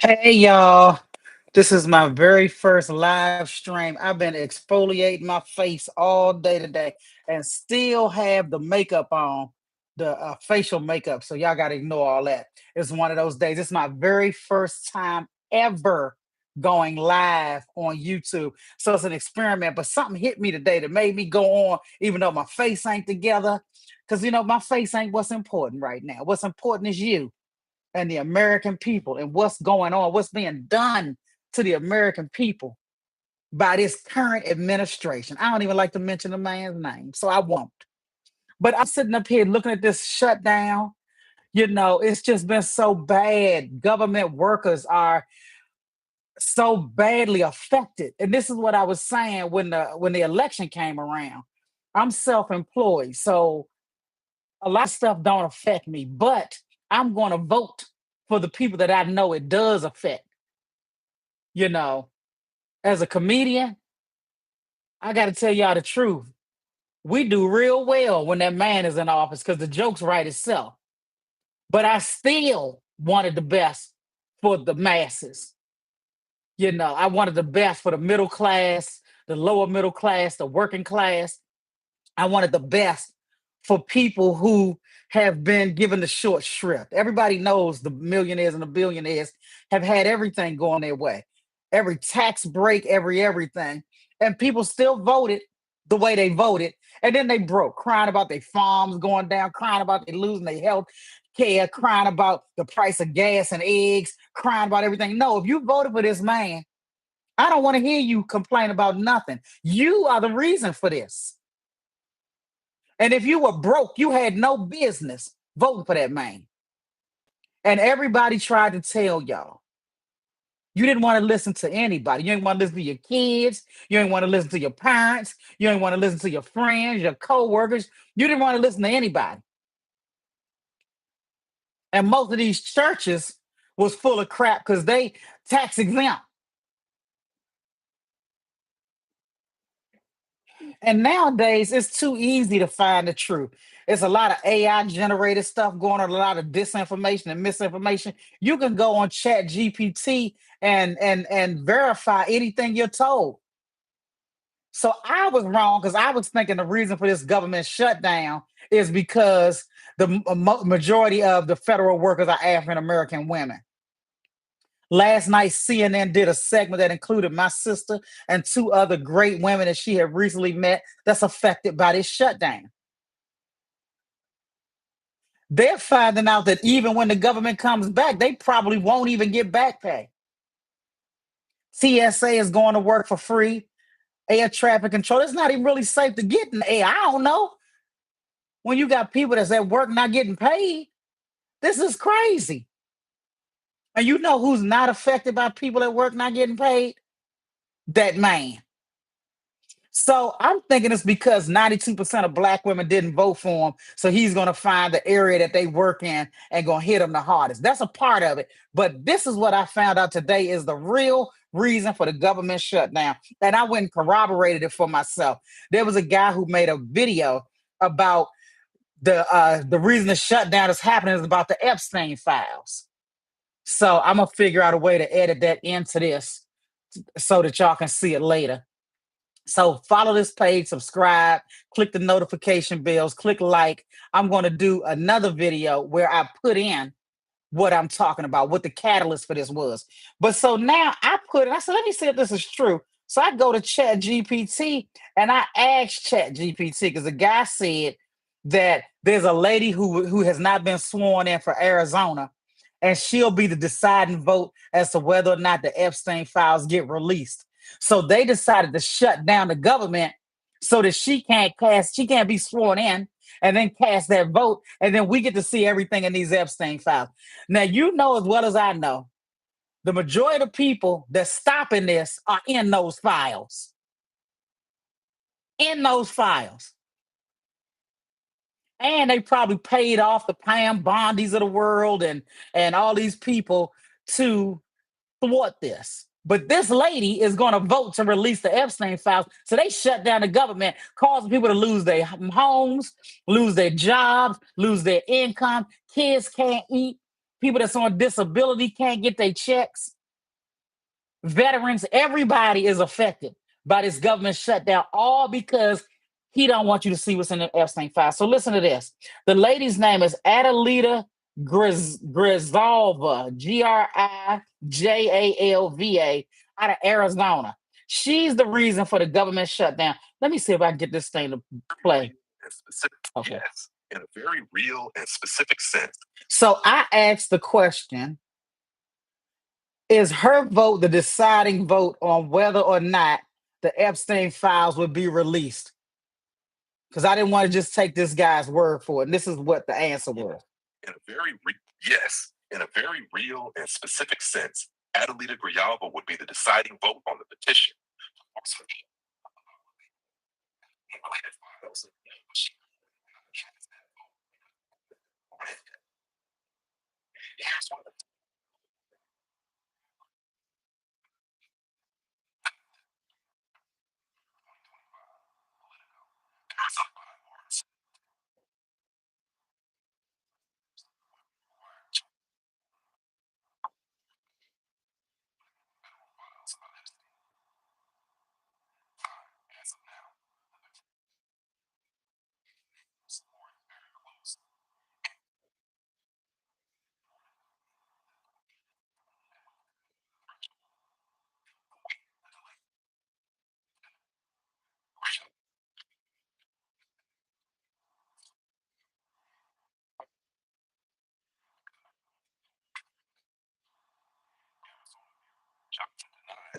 Hey y'all, this is my very first live stream. I've been exfoliating my face all day today and still have the makeup on, the facial makeup. So y'all got to ignore all that. It's one of those days. It's my very first time ever going live on YouTube. So it's an experiment, but something hit me today that made me go on, even though my face ain't together. Because, my face ain't what's important right now. What's important is you and the American people and what's going on, what's being done to the American people by this current administration. I don't even like to mention the man's name, so I won't. But I'm sitting up here looking at this shutdown. It's just been so bad. Government workers are so badly affected. And this is what I was saying when the election came around. I'm self-employed, so a lot of stuff don't affect me, but I'm going to vote for the people that I know it does affect. You know, as a comedian, I got to tell y'all the truth. We do real well when that man is in office because the joke's right itself. But I still wanted the best for the masses. I wanted the best for the middle class, the lower middle class, the working class. I wanted the best for people who have been given the short shrift. Everybody knows the millionaires and the billionaires have had everything going their way, every tax break, every everything. And people still voted the way they voted. And then they broke, crying about their farms going down, crying about they losing their health care, crying about the price of gas and eggs, crying about everything. No, if you voted for this man, I don't want to hear you complain about nothing. You are the reason for this. And if you were broke, you had no business voting for that man. And everybody tried to tell y'all. You didn't want to listen to anybody. You didn't want to listen to your kids. You didn't want to listen to your parents. You didn't want to listen to your friends, your co-workers. You didn't want to listen to anybody. And most of these churches was full of crap because they tax exempt. And nowadays, it's too easy to find the truth. It's a lot of AI generated stuff going on, a lot of disinformation and misinformation. You can go on Chat GPT and verify anything you're told. So I was wrong because I was thinking the reason for this government shutdown is because the majority of the federal workers are African American women. Last night, CNN did a segment that included my sister and two other great women that she had recently met that's affected by this shutdown. They're finding out that even when the government comes back, they probably won't even get back pay. TSA is going to work for free. Air traffic control. It's not even really safe to get in the air. I don't know. When you got people that's at work not getting paid, this is crazy. And you know who's not affected by people at work not getting paid? That man. So I'm thinking it's because 92% of black women didn't vote for him. So he's going to find the area that they work in and going to hit them the hardest. That's a part of it. But this is what I found out today is the real reason for the government shutdown. And I went and corroborated it for myself. There was a guy who made a video about the reason the shutdown is happening is about the Epstein files. So I'm going to figure out a way to edit that into this so that y'all can see it later. So follow this page, subscribe, click the notification bells, click like. I'm going to do another video where I put in what I'm talking about, what the catalyst for this was. But so now I said, let me see if this is true. So I go to Chat GPT and I asked Chat GPT because the guy said that there's a lady who has not been sworn in for Arizona, and she'll be the deciding vote as to whether or not the Epstein files get released. So they decided to shut down the government so that she can't be sworn in and then cast that vote. And then we get to see everything in these Epstein files. Now, you know as well as I know, the majority of the people that's stopping this are in those files. In those files. And they probably paid off the Pam Bondies of the world and all these people to thwart this. But this lady is going to vote to release the Epstein files. So they shut down the government, causing people to lose their homes, lose their jobs, lose their income. Kids can't eat. People that's on disability can't get their checks. Veterans, everybody is affected by this government shutdown, all because he don't want you to see what's in the Epstein file. So listen to this. The lady's name is Adelita Grizalva, Grijalva, out of Arizona. She's the reason for the government shutdown. Let me see if I can get this thing to play. Okay. Yes, in a very real and specific sense. So I asked the question, is her vote the deciding vote on whether or not the Epstein files would be released? Because I didn't want to just take this guy's word for it. And this is what the answer was. In a very yes, in a very real and specific sense, Adelita Grijalva would be the deciding vote on the petition.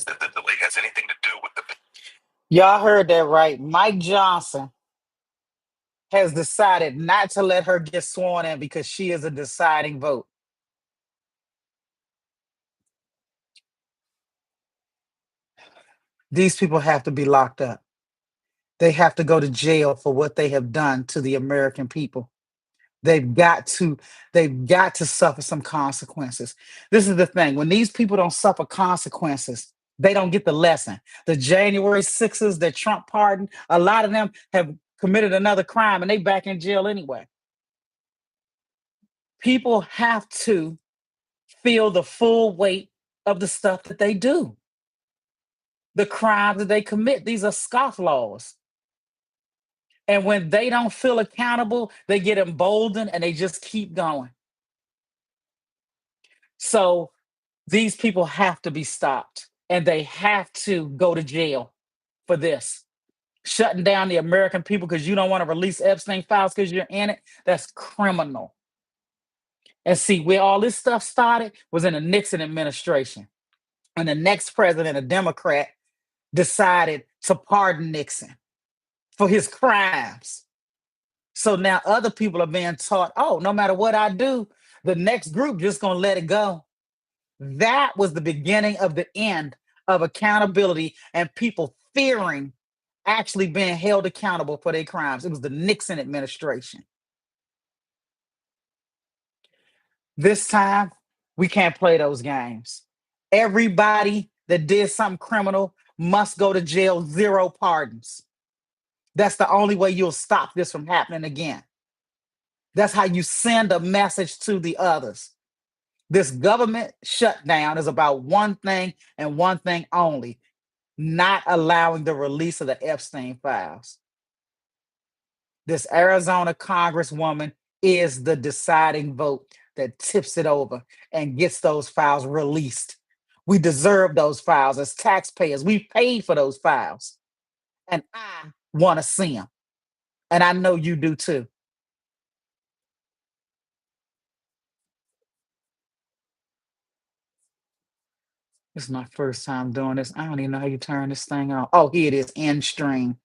That the delay has anything to do with the. Y'all heard that right. Mike Johnson has decided not to let her get sworn in because she is a deciding vote. These people have to be locked up. They have to go to jail for what they have done to the American people. They've got to, they've got to suffer some consequences. This is the thing. When these people don't suffer consequences, they don't get the lesson. The January 6th that Trump pardoned, a lot of them have committed another crime and they back in jail anyway. People have to feel the full weight of the stuff that they do, the crimes that they commit. These are scofflaws. And when they don't feel accountable, they get emboldened and they just keep going. So these people have to be stopped and they have to go to jail for this. Shutting down the American people because you don't want to release Epstein files because you're in it, that's criminal. And see, where all this stuff started was in the Nixon administration. And the next president, a Democrat, decided to pardon Nixon for his crimes. So now other people are being taught, oh, no matter what I do, the next group just gonna let it go. That was the beginning of the end of accountability and people fearing actually being held accountable for their crimes. It was the Nixon administration. This time, we can't play those games. Everybody that did something criminal must go to jail, zero pardons. That's the only way you'll stop this from happening again. That's how you send a message to the others. This government shutdown is about one thing and one thing only, not allowing the release of the Epstein files. This Arizona Congresswoman is the deciding vote that tips it over and gets those files released. We deserve those files as taxpayers. We paid for those files. And I want to see them. And I know you do too. This is my first time doing this. I don't even know how you turn this thing on. Oh, here it is, in stream.